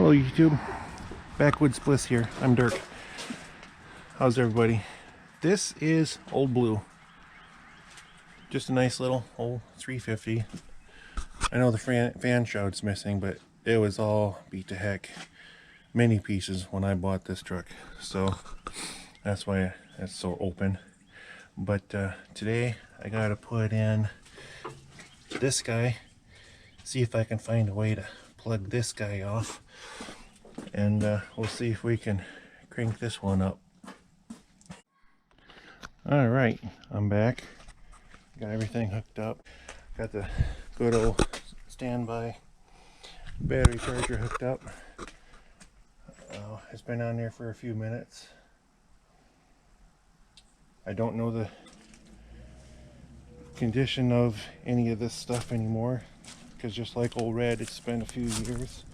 Hello YouTube, Backwoods Bliss here. I'm Dirk. How's everybody? This is Old Blue. Just a nice little old 350. I know the fan shroud's missing, but it was all beat to heck. Many pieces when I bought this truck, so that's why it's so open. But today I gotta put in this guy, see if I can find a way to plug this guy off, and we'll see if we can crank this one up. Alright, I'm back. Got everything hooked up. Got the good old standby battery charger hooked up. It's been on there for a few minutes. I don't know the condition of any of this stuff anymore, because just like old Red, it's been a few years.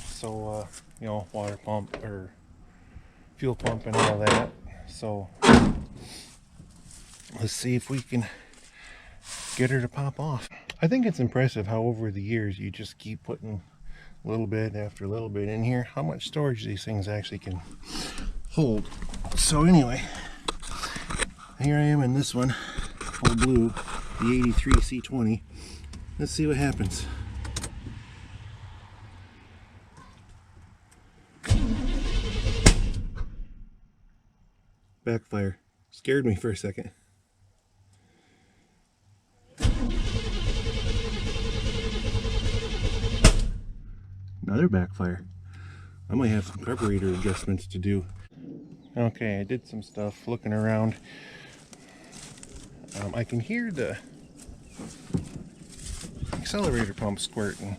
So you know, water pump or fuel pump and all that. So let's see if we can get her to pop off. I think it's impressive how over the years you just keep putting a little bit after a little bit in here, how much storage these things actually can hold. So anyway, here I am in this one, Old Blue, the 83 C-20. Let's see what happens. Backfire. Scared me for a second. Another backfire. I might have some carburetor adjustments to do. Okay, I did some stuff looking around. I can hear the accelerator pump squirting,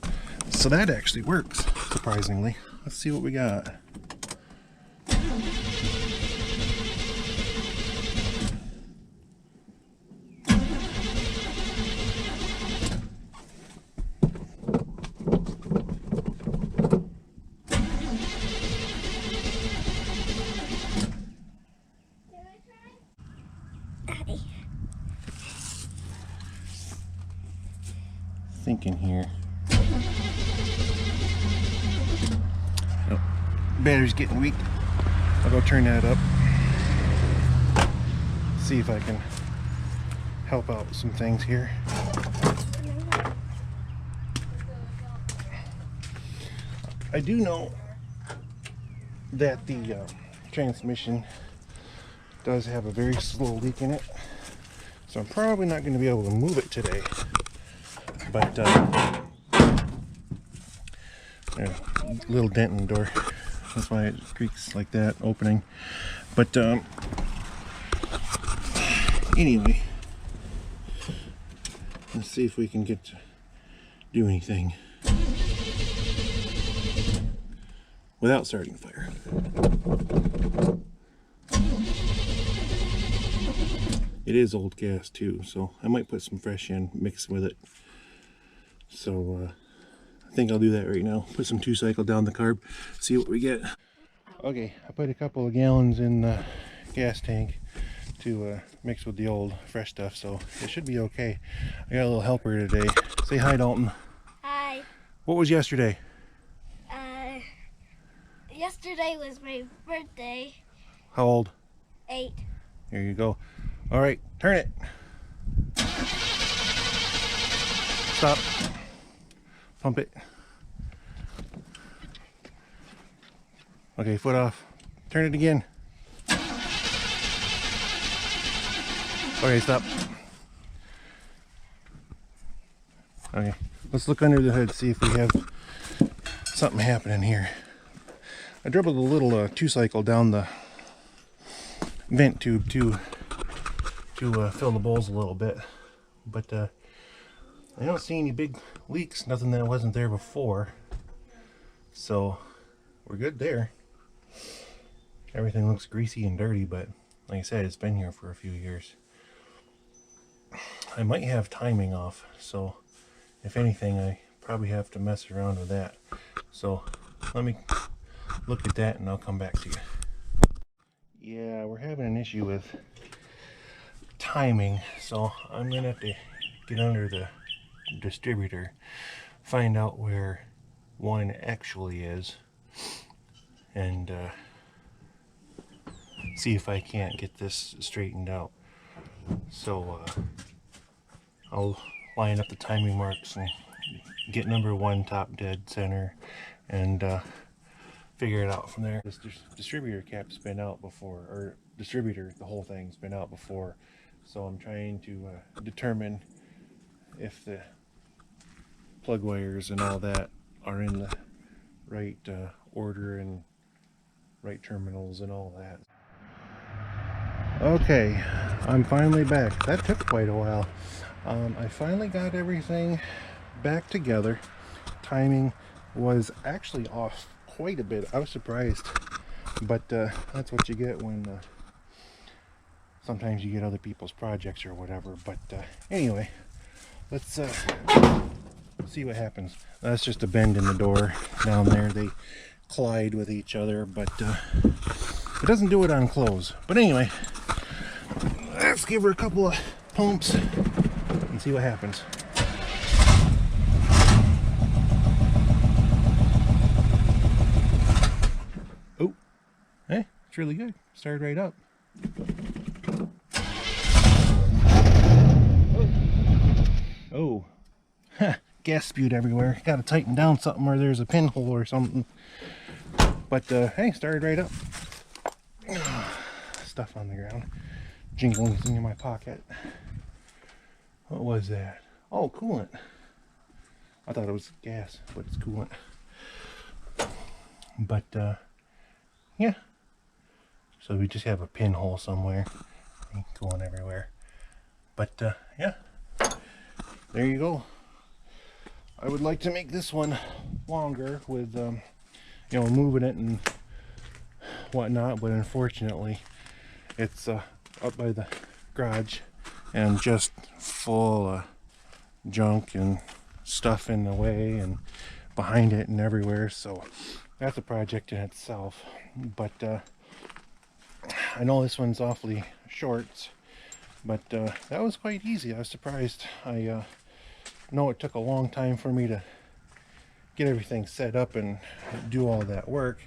so that actually works, surprisingly. Let's see what we got. Thinking here. Oh, battery's getting weak. I'll go turn that up. See if I can help out with some things here. I do know that the transmission does have a very slow leak in it, so I'm probably not going to be able to move it today. But little dent in the door, that's why it creaks like that opening. But anyway, let's see if we can get to do anything without starting fire. It is old gas too, so I might put some fresh in mixed with it. So I think I'll do that right now. Put some 2-cycle down the carb, see what we get. Okay, I put a couple of gallons in the gas tank to mix with the old fresh stuff, so it should be okay. I got a little helper today. Say hi, Dalton. Hi. What was yesterday? Yesterday was my birthday. How old? 8. Here you go. All right, turn it. Stop. Pump it. Okay, foot off. Turn it again. Okay, stop. Okay, let's look under the hood, see if we have something happening here. I dribbled a little 2-cycle down the vent tube to fill the bowls a little bit, but I don't see any big leaks, nothing that wasn't there before, so we're good there. Everything looks greasy and dirty, but like I said, it's been here for a few years. I might have timing off, so if anything, I probably have to mess around with that. So let me look at that and I'll come back to you. Yeah, we're having an issue with timing, so I'm gonna have to get under the distributor, find out where one actually is, and see if I can't get this straightened out. So I'll line up the timing marks and get number 1 top dead center, and figure it out from there. This distributor cap's been out before, or distributor, the whole thing's been out before, so I'm trying to determine if the plug wires and all that are in the right order and right terminals and all that. Okay, I'm finally back. That took quite a while. I finally got everything back together. Timing was actually off quite a bit. I was surprised, but that's what you get when sometimes you get other people's projects or whatever. But anyway, let's see what happens. That's just a bend in the door down there. They collide with each other, but it doesn't do it on close. But anyway, let's give her a couple of pumps and see what happens. Oh, hey, it's really good. Started right up. Oh, gas spewed everywhere. Got to tighten down something, or there's a pinhole or something. But hey, started right up. Stuff on the ground. Jingling in my pocket. What was that? Oh, coolant. I thought it was gas, but it's coolant. But yeah. So we just have a pinhole somewhere. Going everywhere. But yeah. There you go. I would like to make this one longer with you know, moving it and whatnot, but unfortunately it's up by the garage and just full of junk and stuff in the way and behind it and everywhere, so that's a project in itself. But I know this one's awfully short, but that was quite easy. I was surprised. I know it took a long time for me to get everything set up and do all that work.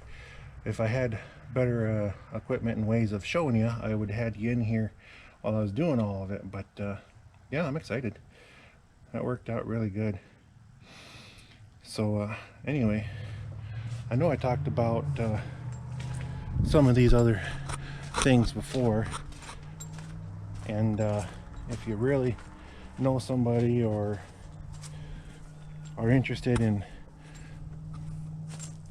If I had better equipment and ways of showing you, I would have had you in here while I was doing all of it. But yeah, I'm excited. That worked out really good. So anyway, I know I talked about some of these other things before, and if you really know somebody or are interested in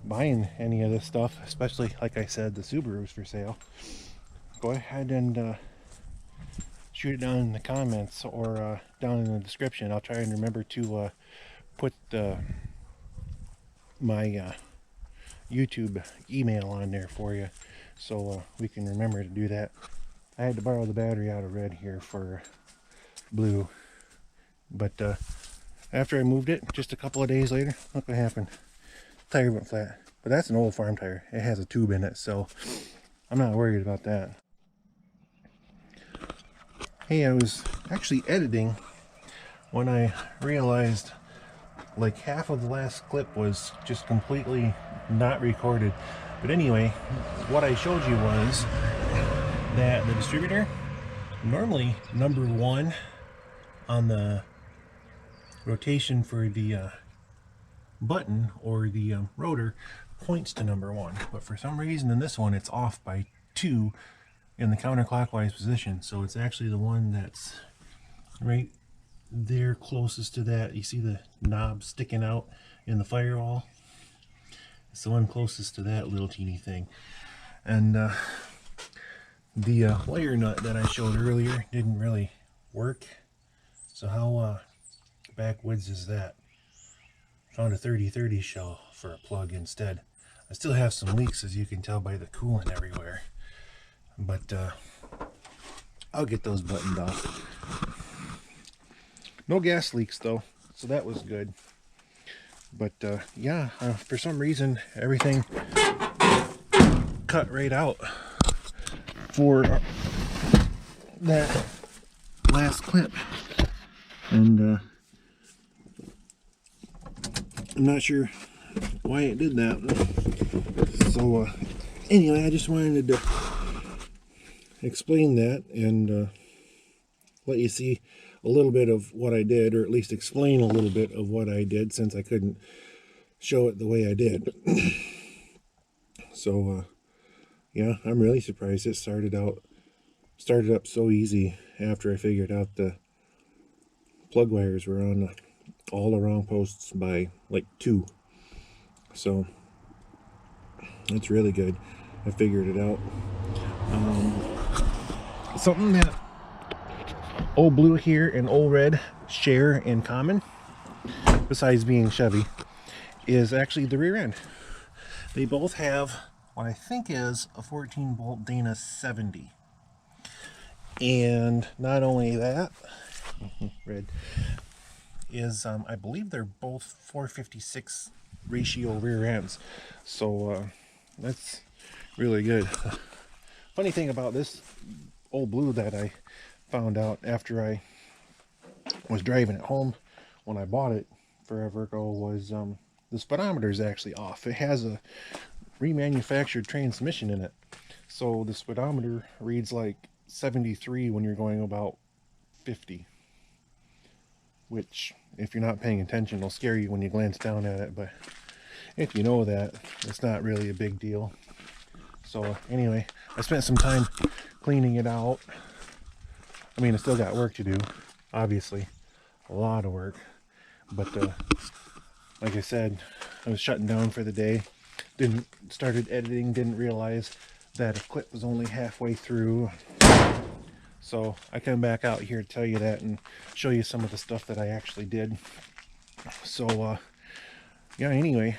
buying any of this stuff, especially like I said, the Subaru's for sale, go ahead and shoot it down in the comments or down in the description. I'll try and remember to put my YouTube email on there for you, so we can remember to do that. I had to borrow the battery out of red here for blue, but after I moved it, just a couple of days later, look what happened. Tire went flat. But that's an old farm tire. It has a tube in it, so I'm not worried about that. Hey, I was actually editing when I realized like half of the last clip was just completely not recorded. But anyway, what I showed you was that the distributor, normally number 1 on the rotation for the button or the rotor, points to number 1, but for some reason in this one it's off by 2 in the counterclockwise position. So it's actually the one that's right there closest to that. You see the knob sticking out in the firewall? It's the one closest to that little teeny thing. And the wire nut that I showed earlier didn't really work. So how backwoods is that? Found a 30-30 shell for a plug instead. I still have some leaks, as you can tell by the coolant everywhere, but I'll get those buttoned off. No gas leaks though, so that was good. But yeah, for some reason everything cut right out for that last clip, and I'm not sure why it did that. So anyway, I just wanted to explain that and let you see a little bit of what I did, or at least explain a little bit of what I did, since I couldn't show it the way I did. So yeah, I'm really surprised it started up so easy after I figured out the plug wires were on all the wrong posts by like 2. So it's really good. I figured it out. Something that Old Blue here and Old Red share in common, besides being Chevy, is actually the rear end. They both have what I think is a 14-bolt Dana 70. And not only that, red, is I believe they're both 456 ratio rear ends. So that's really good. Funny thing about this Old Blue that I found out after I was driving it home when I bought it forever ago was the speedometer is actually off. It has a remanufactured transmission in it, so the speedometer reads like 73 when you're going about 50, which if you're not paying attention will scare you when you glance down at it, but if you know that, it's not really a big deal. So anyway, I spent some time cleaning it out. I mean, I still got work to do, obviously, a lot of work, but like I said, I was shutting down for the day, started editing, didn't realize that a clip was only halfway through, so I come back out here to tell you that and show you some of the stuff that I actually did. So yeah, anyway,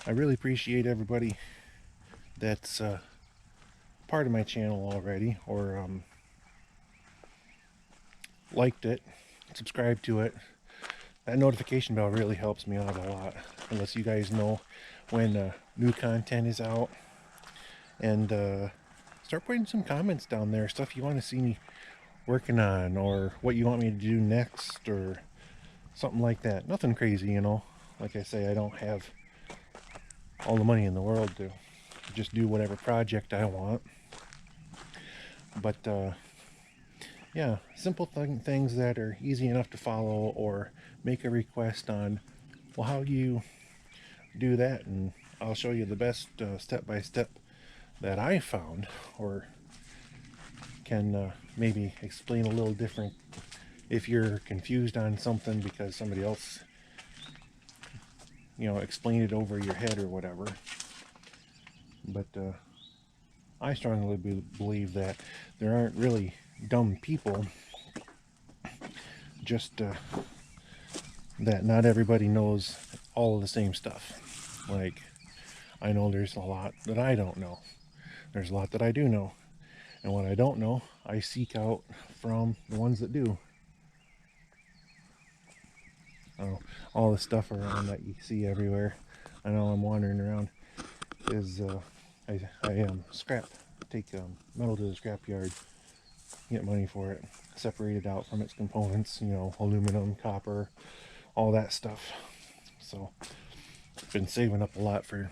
I really appreciate everybody that's part of my channel already, or liked it, subscribed to it. That notification bell really helps me out a lot. Unless you guys know when new content is out. And start putting some comments down there, stuff you want to see me working on, or what you want me to do next, or something like that. Nothing crazy, you know. Like I say, I don't have all the money in the world to just do whatever project I want. But yeah, simple things that are easy enough to follow, or make a request on, well, how do you do that, and I'll show you the best step-by-step that I found, or can maybe explain a little different if you're confused on something because somebody else, you know, explained it over your head or whatever. But I strongly believe that there aren't really dumb people, just that not everybody knows all of the same stuff. Like, I know there's a lot that I don't know. There's a lot that I do know. And what I don't know, I seek out from the ones that do. All the stuff around that you see everywhere, I know I'm wandering around, is I take metal to the scrap yard, get money for it, separate it out from its components, you know, aluminum, copper, all that stuff. So I've been saving up a lot through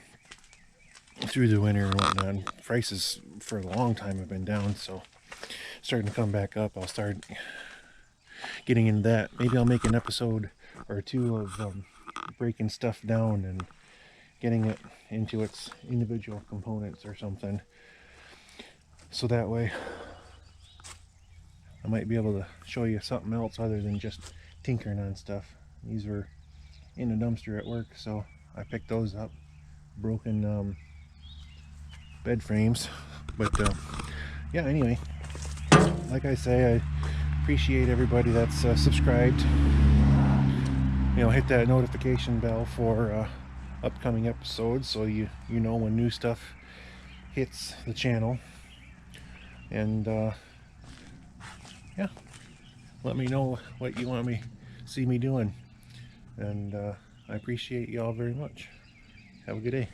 the winter and whatnot. Prices for a long time have been down, so starting to come back up. I'll start getting into that. Maybe I'll make an episode or two of breaking stuff down and getting it into its individual components or something, so that way I might be able to show you something else other than just tinkering on stuff. These were in a dumpster at work, so I picked those up. Broken bed frames. But yeah, anyway, like I say, I appreciate everybody that's subscribed. You know, hit that notification bell for upcoming episodes, so you know when new stuff hits the channel. And yeah, let me know what you want me see me doing, and I appreciate you all very much. Have a good day.